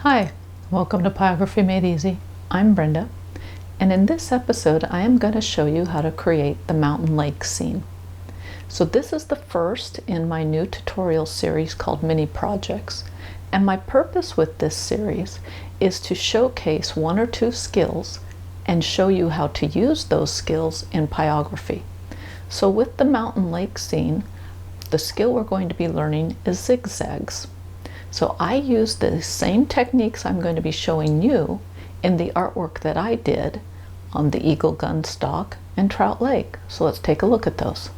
Hi, welcome to Pyrography Made Easy. I'm Brenda, and in this episode I am going to show you how to create the mountain lake scene. So this is the first in my new tutorial series called Mini Projects, and my purpose with this series is to showcase one or two skills and show you how to use those skills in pyrography. So with the mountain lake scene, the skill we're going to be learning is zigzags. So I use the same techniques I'm going to be showing you in the artwork that I did on the Eagle Gun Stock and Trout Lake. So let's take a look at those.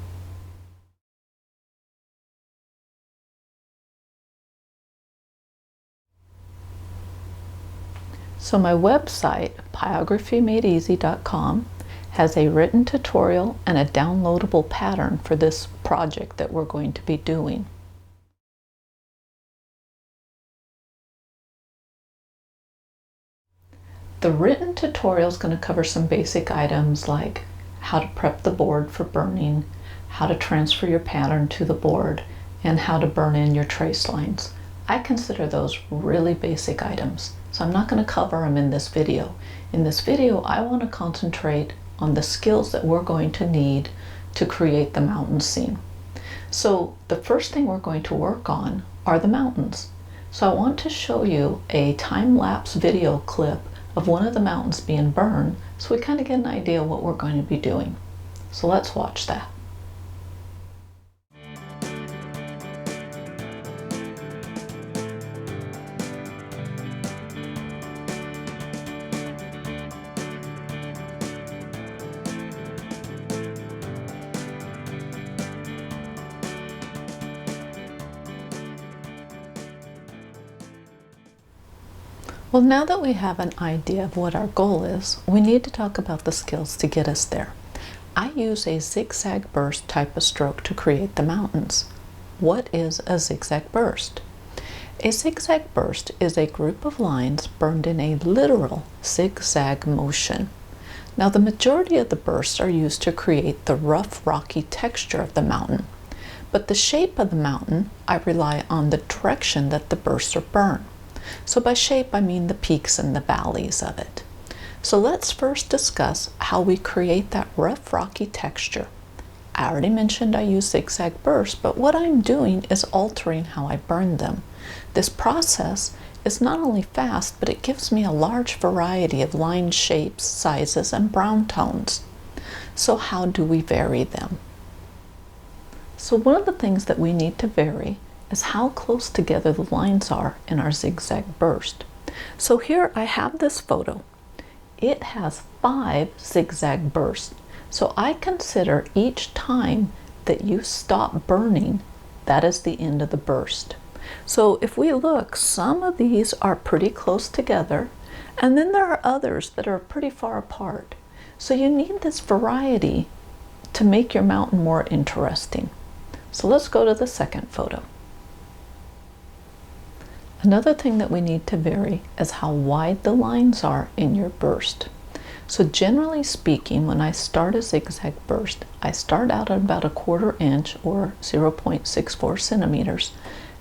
So my website, pyrographymadeeasy.com, has a written tutorial and a downloadable pattern for this project that we're going to be doing. The written tutorial is going to cover some basic items like how to prep the board for burning, how to transfer your pattern to the board, and how to burn in your trace lines. I consider those really basic items, so I'm not going to cover them in this video. In this video, I want to concentrate on the skills that we're going to need to create the mountain scene. So the first thing we're going to work on are the mountains. So I want to show you a time-lapse video clip of one of the mountains being burned, so we kind of get an idea of what we're going to be doing. So let's watch that. Well, now that we have an idea of what our goal is, we need to talk about the skills to get us there. I use a zigzag burst type of stroke to create the mountains. What is a zigzag burst? A zigzag burst is a group of lines burned in a literal zigzag motion. Now, the majority of the bursts are used to create the rough, rocky texture of the mountain. But the shape of the mountain, I rely on the direction that the bursts are burned. So by shape, I mean the peaks and the valleys of it. So let's first discuss how we create that rough, rocky texture. I already mentioned I use zigzag bursts, but what I'm doing is altering how I burn them. This process is not only fast, but it gives me a large variety of line shapes, sizes, and brown tones. So how do we vary them? So one of the things that we need to vary is how close together the lines are in our zigzag burst. So here I have this photo. It has 5 zigzag bursts. So I consider each time that you stop burning, that is the end of the burst. So if we look, some of these are pretty close together, and then there are others that are pretty far apart. So you need this variety to make your mountain more interesting. So let's go to the second photo. Another thing that we need to vary is how wide the lines are in your burst. So generally speaking, when I start a zigzag burst, I start out at about 1/4 inch or 0.64 centimeters,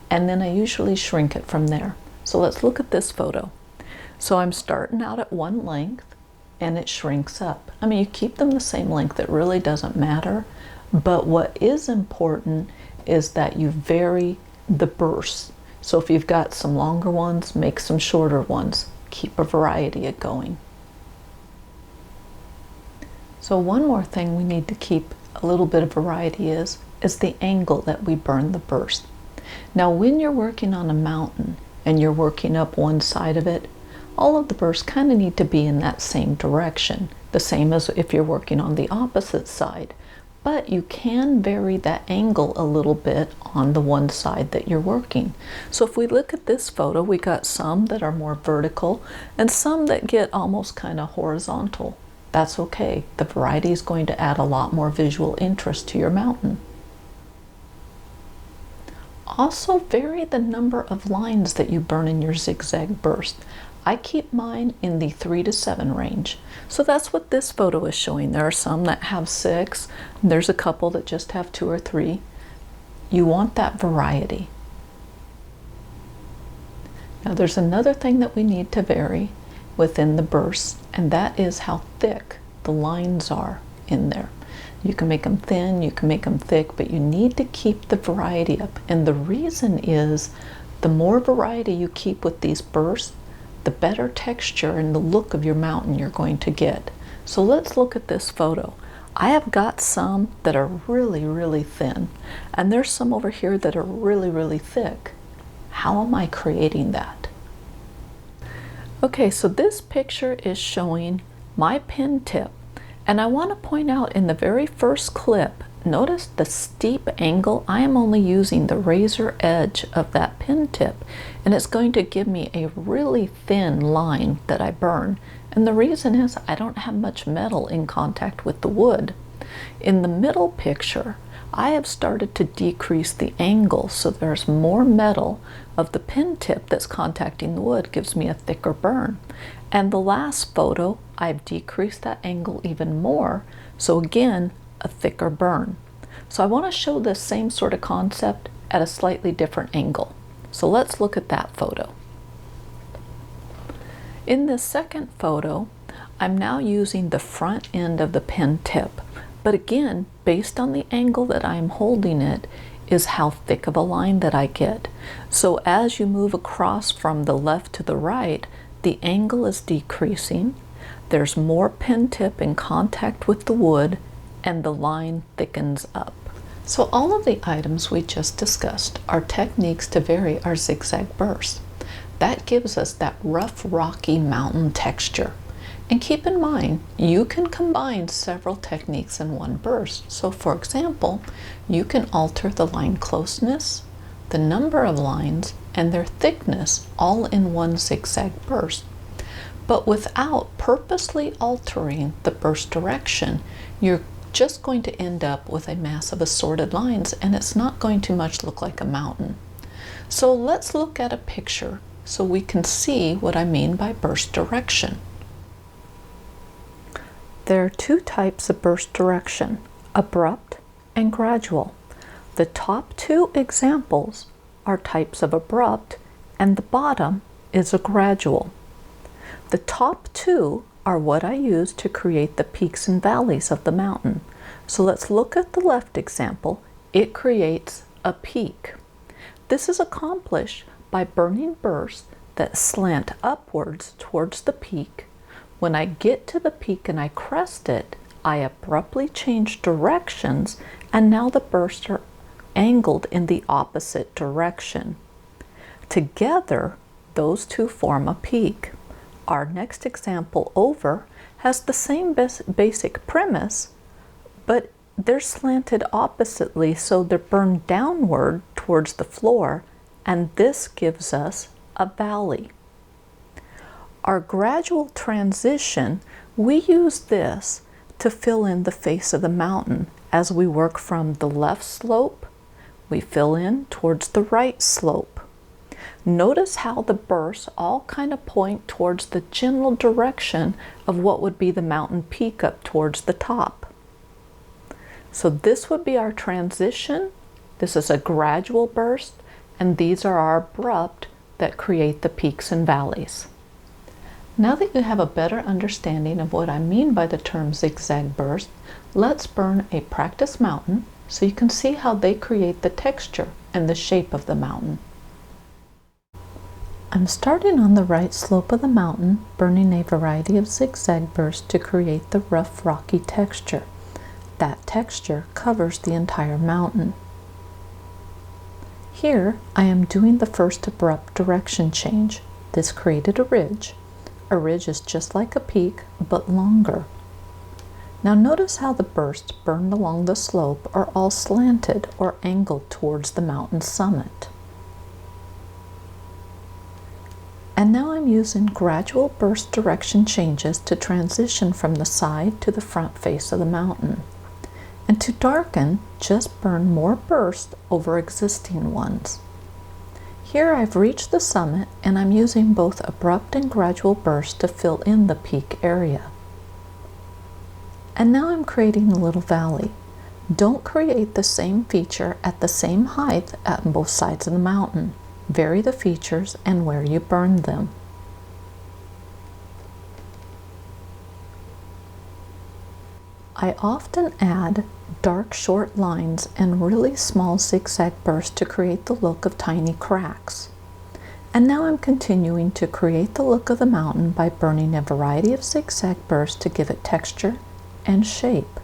and then I usually shrink it from there. So let's look at this photo. So I'm starting out at one length and it shrinks up. I mean, you keep them the same length, it really doesn't matter, but what is important is that you vary the bursts. So if you've got some longer ones, make some shorter ones. Keep a variety going. So one more thing we need to keep a little bit of variety is the angle that we burn the burst. Now when you're working on a mountain and you're working up one side of it, all of the bursts kind of need to be in that same direction, the same as if you're working on the opposite side. But you can vary that angle a little bit on the one side that you're working. So if we look at this photo, we got some that are more vertical and some that get almost kind of horizontal. That's okay. The variety is going to add a lot more visual interest to your mountain. Also vary the number of lines that you burn in your zigzag burst. I keep mine in the 3 to 7 range. So that's what this photo is showing. There are some that have 6, and there's a couple that just have 2 or 3. You want that variety. Now there's another thing that we need to vary within the bursts, and that is how thick the lines are in there. You can make them thin, you can make them thick, but you need to keep the variety up. And the reason is the more variety you keep with these bursts, the better texture and the look of your mountain you're going to get. So let's look at this photo. I have got some that are really, really thin, and there's some over here that are really, really thick. How am I creating that? Okay, so this picture is showing my pen tip, and I want to point out in the very first clip, notice the steep angle. I am only using the razor edge of that pen tip, and it's going to give me a really thin line that I burn. And the reason is I don't have much metal in contact with the wood. In the middle picture, I have started to decrease the angle so there's more metal of the pen tip that's contacting the wood, gives me a thicker burn. And the last photo, I've decreased that angle even more, so again, a thicker burn. So I want to show this same sort of concept at a slightly different angle. So let's look at that photo. In this second photo, I'm now using the front end of the pen tip. But again, based on the angle that I'm holding it, is how thick of a line that I get. So as you move across from the left to the right, the angle is decreasing, there's more pen tip in contact with the wood, and the line thickens up. So all of the items we just discussed are techniques to vary our zigzag bursts. That gives us that rough, rocky mountain texture. And keep in mind, you can combine several techniques in one burst. So for example, you can alter the line closeness, the number of lines, and their thickness all in one zigzag burst. But without purposely altering the burst direction, you're just going to end up with a mass of assorted lines, and it's not going to much look like a mountain. So let's look at a picture so we can see what I mean by burst direction. There are two types of burst direction, abrupt and gradual. The top two examples are types of abrupt, and the bottom is a gradual. The top two are what I use to create the peaks and valleys of the mountain. So let's look at the left example. It creates a peak. This is accomplished by burning bursts that slant upwards towards the peak. When I get to the peak and I crest it, I abruptly change directions, and now the bursts are angled in the opposite direction. Together, those two form a peak. Our next example over has the same basic premise, but they're slanted oppositely, so they're burned downward towards the floor, and this gives us a valley. Our gradual transition, we use this to fill in the face of the mountain. As we work from the left slope, we fill in towards the right slope. Notice how the bursts all kind of point towards the general direction of what would be the mountain peak up towards the top. So this would be our transition. This is a gradual burst, and these are our abrupt that create the peaks and valleys. Now that you have a better understanding of what I mean by the term zigzag burst, let's burn a practice mountain so you can see how they create the texture and the shape of the mountain. I'm starting on the right slope of the mountain, burning a variety of zigzag bursts to create the rough, rocky texture. That texture covers the entire mountain. Here, I am doing the first abrupt direction change. This created a ridge. A ridge is just like a peak, but longer. Now notice how the bursts burned along the slope are all slanted or angled towards the mountain summit. And now I'm using gradual burst direction changes to transition from the side to the front face of the mountain. And to darken, just burn more bursts over existing ones. Here I've reached the summit, and I'm using both abrupt and gradual bursts to fill in the peak area. And now I'm creating a little valley. Don't create the same feature at the same height at both sides of the mountain. vary the features, and where you burn them. I often add dark short lines and really small zigzag bursts to create the look of tiny cracks. And now I'm continuing to create the look of the mountain by burning a variety of zigzag bursts to give it texture and shape.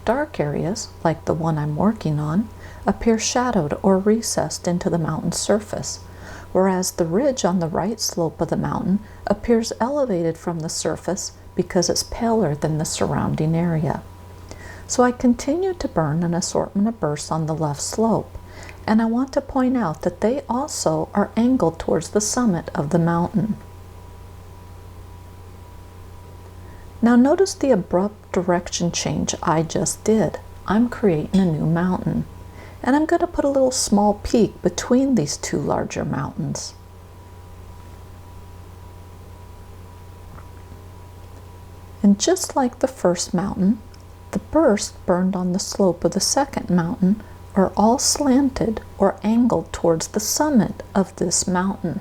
Dark areas, like the one I'm working on, appear shadowed or recessed into the mountain's surface, whereas the ridge on the right slope of the mountain appears elevated from the surface because it's paler than the surrounding area. So I continue to burn an assortment of bursts on the left slope, and I want to point out that they also are angled towards the summit of the mountain. Now notice the abrupt direction change I just did. I'm creating a new mountain, and I'm going to put a little small peak between these two larger mountains. And just like the first mountain, the bursts burned on the slope of the second mountain are all slanted or angled towards the summit of this mountain.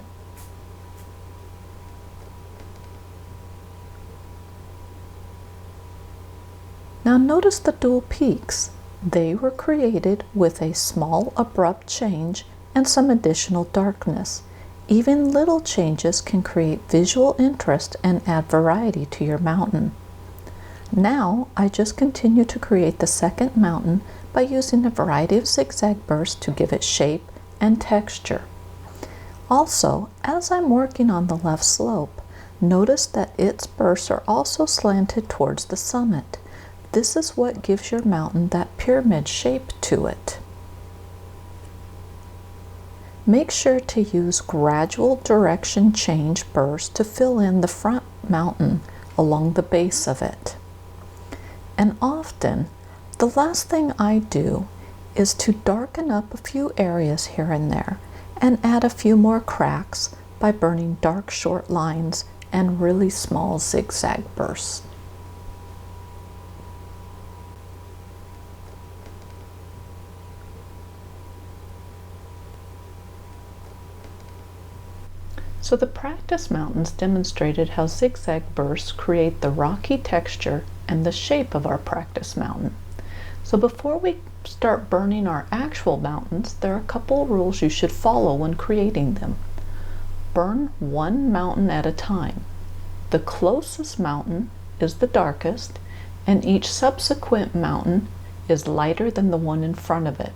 Now notice the dual peaks. They were created with a small abrupt change and some additional darkness. Even little changes can create visual interest and add variety to your mountain. Now I just continue to create the second mountain by using a variety of zigzag bursts to give it shape and texture. Also, as I'm working on the left slope, notice that its bursts are also slanted towards the summit. This is what gives your mountain that pyramid shape to it. Make sure to use gradual direction change bursts to fill in the front mountain along the base of it. And often, the last thing I do is to darken up a few areas here and there and add a few more cracks by burning dark short lines and really small zigzag bursts. So the practice mountains demonstrated how zigzag bursts create the rocky texture and the shape of our practice mountain. So before we start burning our actual mountains, there are a couple of rules you should follow when creating them. Burn one mountain at a time. The closest mountain is the darkest, and each subsequent mountain is lighter than the one in front of it.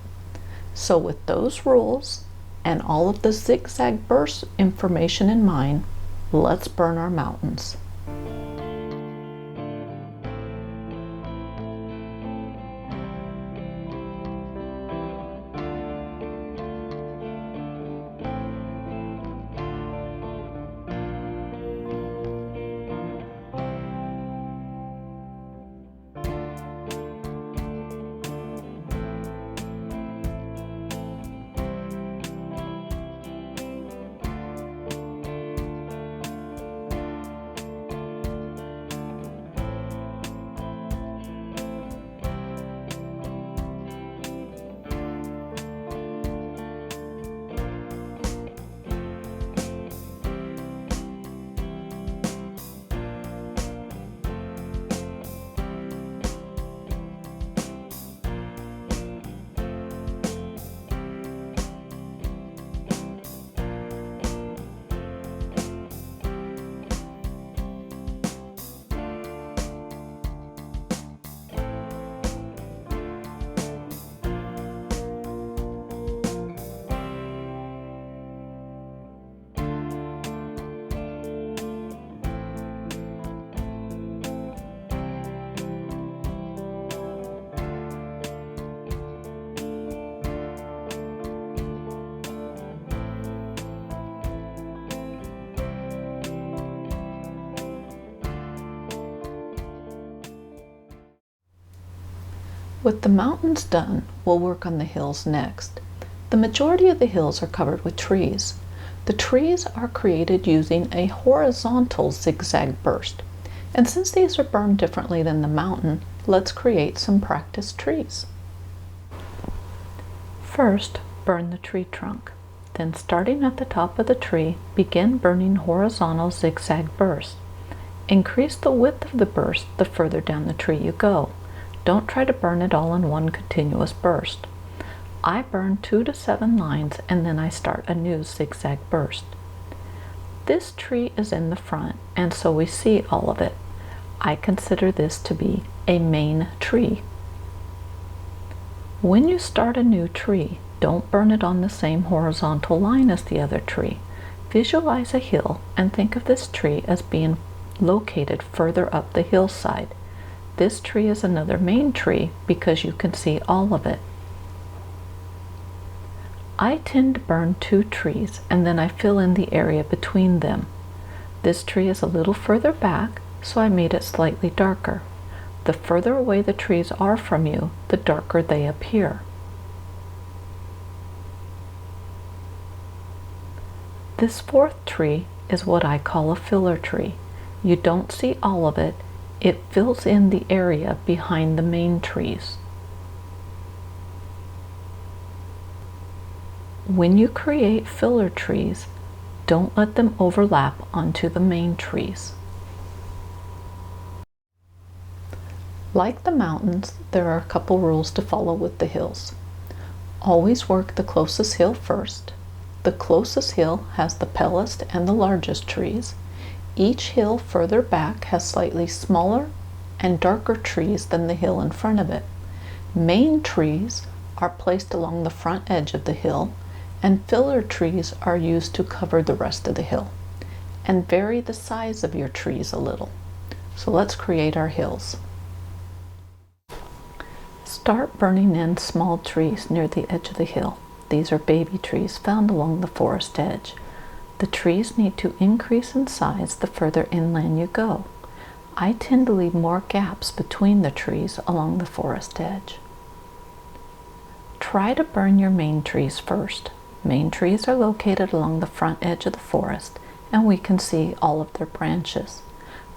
So with those rules and all of the zigzag burst information in mind, let's burn our mountains. With the mountains done, we'll work on the hills next. The majority of the hills are covered with trees. The trees are created using a horizontal zigzag burst. And since these are burned differently than the mountain, let's create some practice trees. First, burn the tree trunk. Then starting at the top of the tree, begin burning horizontal zigzag bursts. Increase the width of the burst the further down the tree you go. Don't try to burn it all in one continuous burst. I burn 2 to 7 lines and then I start a new zigzag burst. This tree is in the front and so we see all of it. I consider this to be a main tree. When you start a new tree, don't burn it on the same horizontal line as the other tree. Visualize a hill and think of this tree as being located further up the hillside. This tree is another main tree because you can see all of it. I tend to burn 2 trees and then I fill in the area between them. This tree is a little further back, so I made it slightly darker. The further away the trees are from you, the darker they appear. This 4th tree is what I call a filler tree. You don't see all of it. It fills in the area behind the main trees. When you create filler trees, don't let them overlap onto the main trees. Like the mountains, there are a couple rules to follow with the hills. Always work the closest hill first. The closest hill has the tallest and the largest trees. Each hill further back has slightly smaller and darker trees than the hill in front of it. Main trees are placed along the front edge of the hill, and filler trees are used to cover the rest of the hill. And vary the size of your trees a little. So let's create our hills. Start burning in small trees near the edge of the hill. These are baby trees found along the forest edge. The trees need to increase in size the further inland you go. I tend to leave more gaps between the trees along the forest edge. Try to burn your main trees first. Main trees are located along the front edge of the forest, and we can see all of their branches.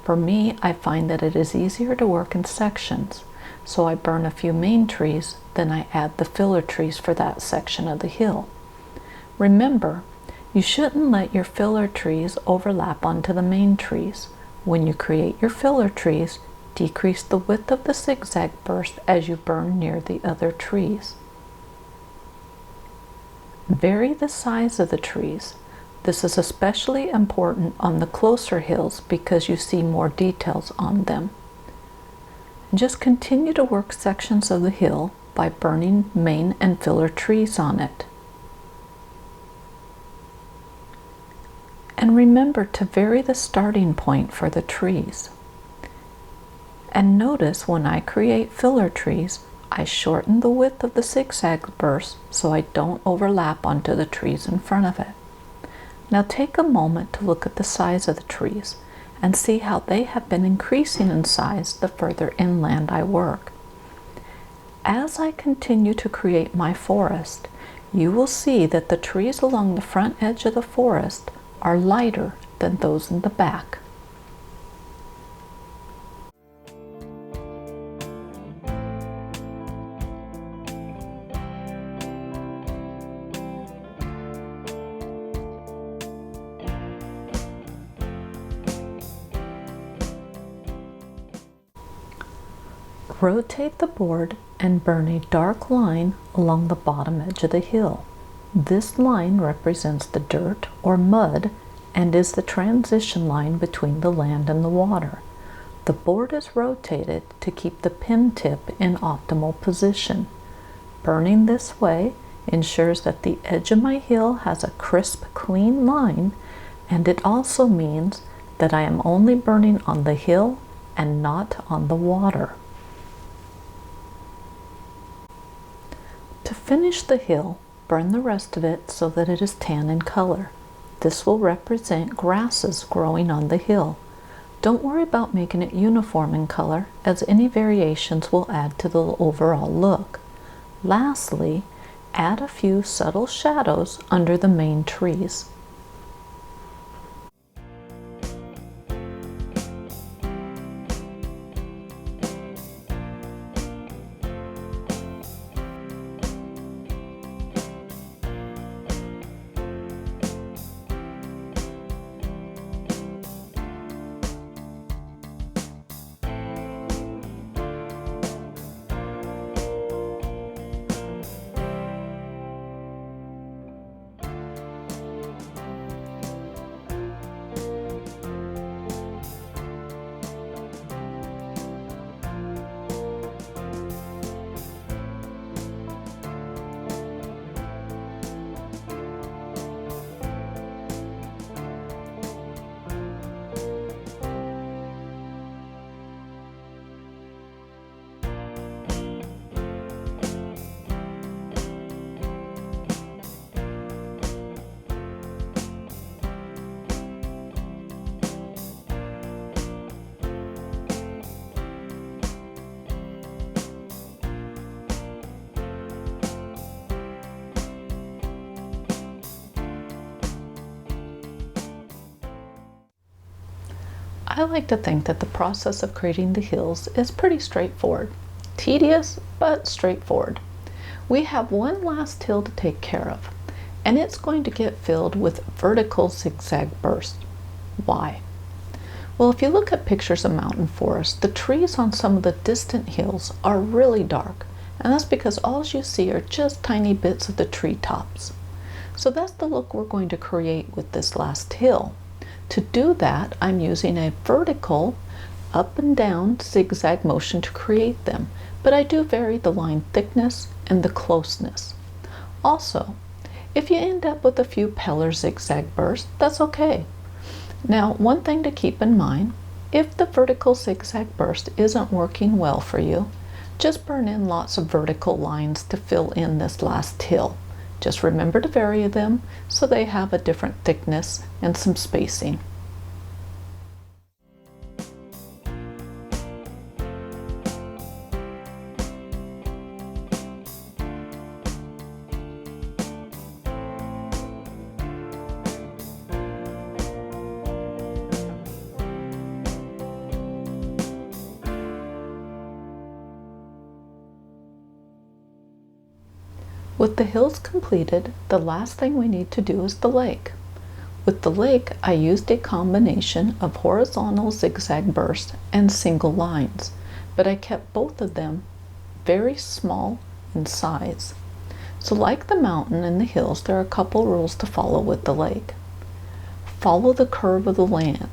For me, I find that it is easier to work in sections, so I burn a few main trees, then I add the filler trees for that section of the hill. Remember, you shouldn't let your filler trees overlap onto the main trees. When you create your filler trees, decrease the width of the zigzag burst as you burn near the other trees. Vary the size of the trees. This is especially important on the closer hills because you see more details on them. Just continue to work sections of the hill by burning main and filler trees on it. And remember to vary the starting point for the trees. And notice when I create filler trees, I shorten the width of the zigzag burst so I don't overlap onto the trees in front of it. Now take a moment to look at the size of the trees and see how they have been increasing in size the further inland I work. As I continue to create my forest, you will see that the trees along the front edge of the forest are lighter than those in the back. Rotate the board and burn a dark line along the bottom edge of the hill. This line represents the dirt or mud and is the transition line between the land and the water. The board is rotated to keep the pin tip in optimal position. Burning this way ensures that the edge of my hill has a crisp, clean line, and it also means that I am only burning on the hill and not on the water. To finish the hill, burn the rest of it so that it is tan in color. This will represent grasses growing on the hill. Don't worry about making it uniform in color, as any variations will add to the overall look. Lastly, add a few subtle shadows under the main trees. I like to think that the process of creating the hills is pretty straightforward. Tedious, but straightforward. We have one last hill to take care of, and it's going to get filled with vertical zigzag bursts. Why? Well, if you look at pictures of mountain forests, the trees on some of the distant hills are really dark, and that's because all you see are just tiny bits of the treetops. So that's the look we're going to create with this last hill. To do that, I'm using a vertical up and down zigzag motion to create them, but I do vary the line thickness and the closeness. Also, if you end up with a few paler zigzag bursts, that's okay. Now, one thing to keep in mind, if the vertical zigzag burst isn't working well for you, just burn in lots of vertical lines to fill in this last hill. Just remember to vary them so they have a different thickness and some spacing. With the hills completed, the last thing we need to do is the lake. With the lake, I used a combination of horizontal zigzag bursts and single lines, but I kept both of them very small in size. So like the mountain and the hills, there are a couple rules to follow with the lake. Follow the curve of the land.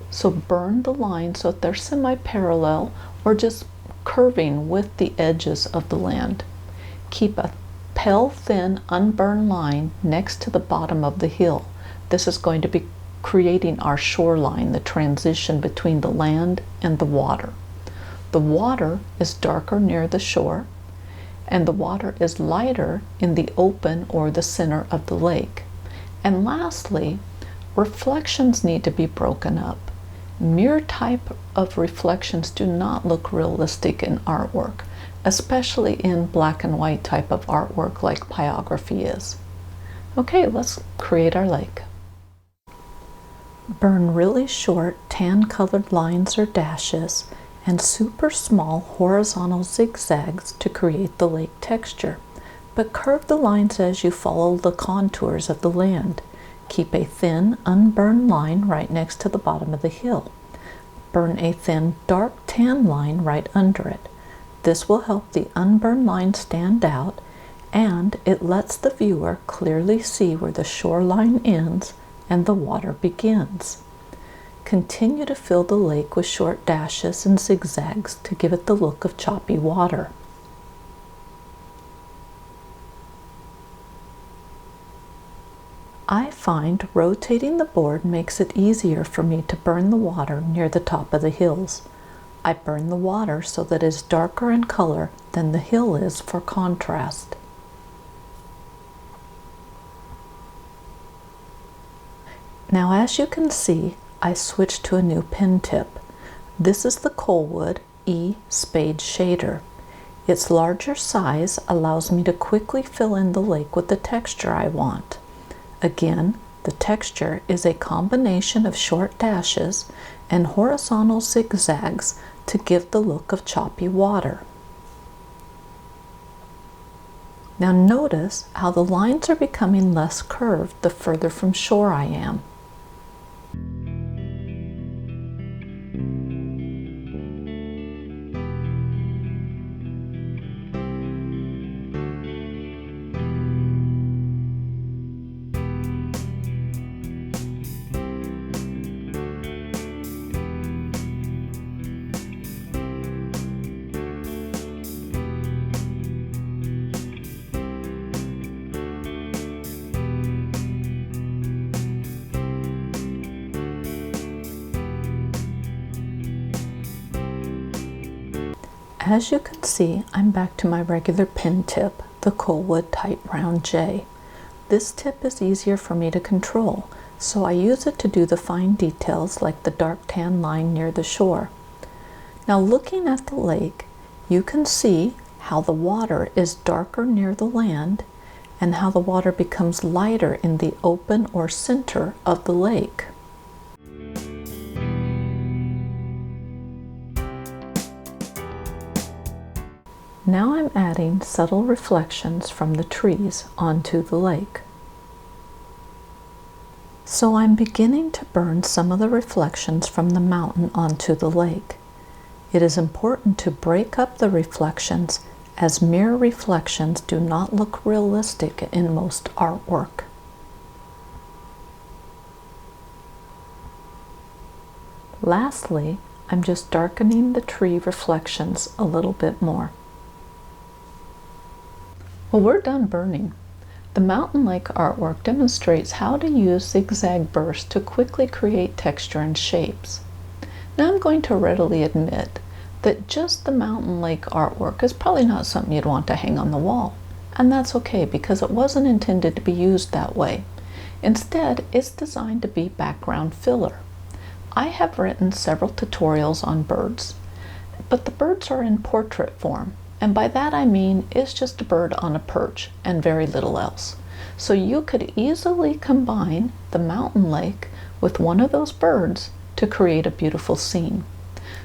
So burn the lines so that they're semi-parallel or just curving with the edges of the land. Keep a pale thin unburned line next to the bottom of the hill. This is going to be creating our shoreline, the transition between the land and the water. The water is darker near the shore, and the water is lighter in the open or the center of the lake. And lastly, reflections need to be broken up. Mirror type of reflections do not look realistic in artwork, especially in black and white type of artwork like pyrography is. Okay, let's create our lake. Burn really short tan colored lines or dashes and super small horizontal zigzags to create the lake texture, but curve the lines as you follow the contours of the land. Keep a thin unburned line right next to the bottom of the hill. Burn a thin dark tan line right under it. This will help the unburned line stand out, and it lets the viewer clearly see where the shoreline ends and the water begins. Continue to fill the lake with short dashes and zigzags to give it the look of choppy water. I find rotating the board makes it easier for me to burn the water near the top of the hills. I burn the water so that it is darker in color than the hill is for contrast. Now, as you can see, I switched to a new pen tip. This is the Colwood E Spade Shader. Its larger size allows me to quickly fill in the lake with the texture I want. Again, the texture is a combination of short dashes and horizontal zigzags to give the look of choppy water. Now notice how the lines are becoming less curved the further from shore I am. As you can see, I'm back to my regular pen tip, the Colwood Tight Round J. This tip is easier for me to control, so I use it to do the fine details like the dark tan line near the shore. Now looking at the lake, you can see how the water is darker near the land and how the water becomes lighter in the open or center of the lake. Now I'm adding subtle reflections from the trees onto the lake. So I'm beginning to burn some of the reflections from the mountain onto the lake. It is important to break up the reflections, as mere reflections do not look realistic in most artwork. Lastly, I'm just darkening the tree reflections a little bit more. Well, we're done burning. The mountain lake artwork demonstrates how to use zigzag bursts to quickly create texture and shapes. Now I'm going to readily admit that just the mountain lake artwork is probably not something you'd want to hang on the wall. And that's okay, because it wasn't intended to be used that way. Instead, it's designed to be background filler. I have written several tutorials on birds, but the birds are in portrait form. And by that I mean it's just a bird on a perch and very little else. So you could easily combine the mountain lake with one of those birds to create a beautiful scene.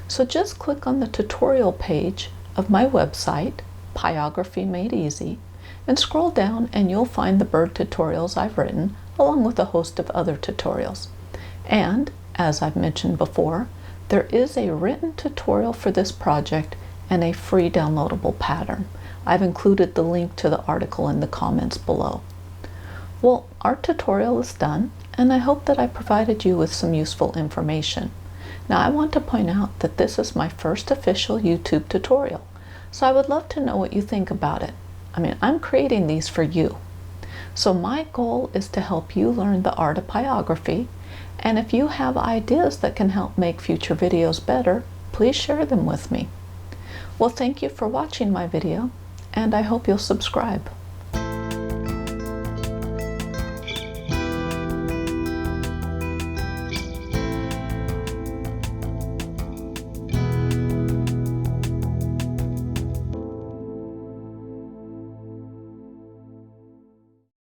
So just click on the tutorial page of my website, Pyrography Made Easy, and scroll down and you'll find the bird tutorials I've written, along with a host of other tutorials. And, as I've mentioned before, there is a written tutorial for this project and a free downloadable pattern. I've included the link to the article in the comments below. Well, our tutorial is done, and I hope that I provided you with some useful information. Now, I want to point out that this is my first official YouTube tutorial, so I would love to know what you think about it. I mean, I'm creating these for you. So my goal is to help you learn the art of pyrography, and if you have ideas that can help make future videos better, please share them with me. Well, thank you for watching my video, and I hope you'll subscribe.